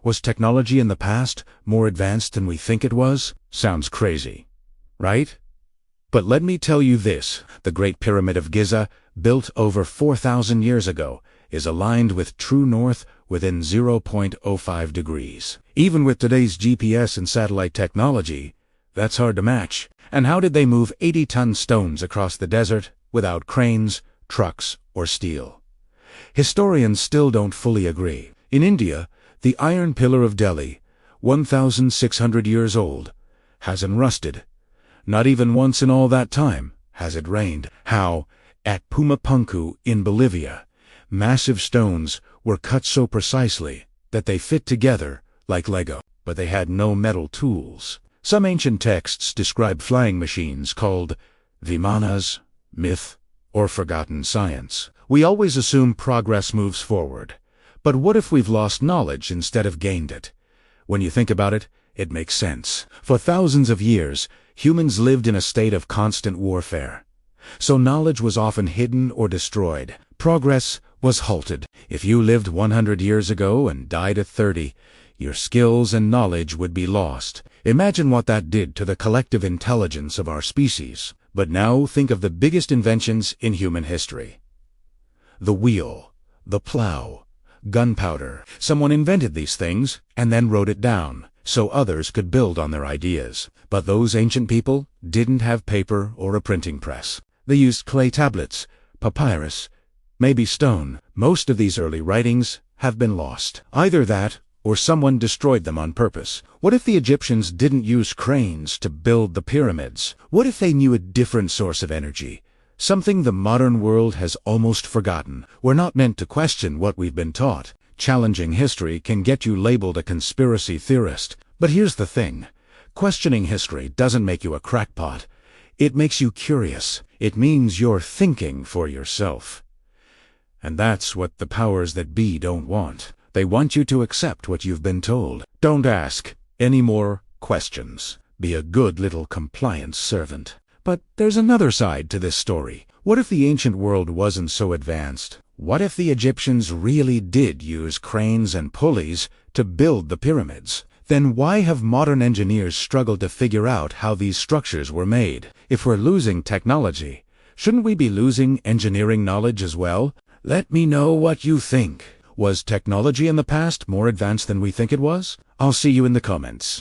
Was technology in the past more advanced than we think it was? Sounds crazy, right? But let me tell you this, the Great Pyramid of Giza, built over 4,000 years ago, is aligned with true north within 0.05 degrees. Even with today's GPS and satellite technology, that's hard to match. And how did they move 80-ton stones across the desert without cranes, trucks, or steel? Historians still don't fully agree. In India, the Iron Pillar of Delhi, 1,600 years old, hasn't rusted. Not even once in all that time has it rained. How, at Pumapunku in Bolivia, massive stones were cut so precisely that they fit together like Lego, but they had no metal tools. Some ancient texts describe flying machines called vimanas, myth, or forgotten science. We always assume progress moves forward. But what if we've lost knowledge instead of gained it? When you think about it, it makes sense. For thousands of years, humans lived in a state of constant warfare. So knowledge was often hidden or destroyed. Progress was halted. If you lived 100 years ago and died at 30, your skills and knowledge would be lost. Imagine what that did to the collective intelligence of our species. But now think of the biggest inventions in human history. The wheel, the plow, gunpowder. Someone invented these things and then wrote it down so others could build on their ideas. But those ancient people didn't have paper or a printing press. They used clay tablets, papyrus, maybe stone. Most of these early writings have been lost. Either that, or someone destroyed them on purpose. What if the Egyptians didn't use cranes to build the pyramids? What if they knew a different source of energy? Something the modern world has almost forgotten. We're not meant to question what we've been taught. Challenging history can get you labeled a conspiracy theorist. But here's the thing. Questioning history doesn't make you a crackpot. It makes you curious. It means you're thinking for yourself. And that's what the powers that be don't want. They want you to accept what you've been told. Don't ask any more questions. Be a good little compliance servant. But there's another side to this story. What if the ancient world wasn't so advanced? What if the Egyptians really did use cranes and pulleys to build the pyramids? Then why have modern engineers struggled to figure out how these structures were made? If we're losing technology, shouldn't we be losing engineering knowledge as well? Let me know what you think. Was technology in the past more advanced than we think it was? I'll see you in the comments.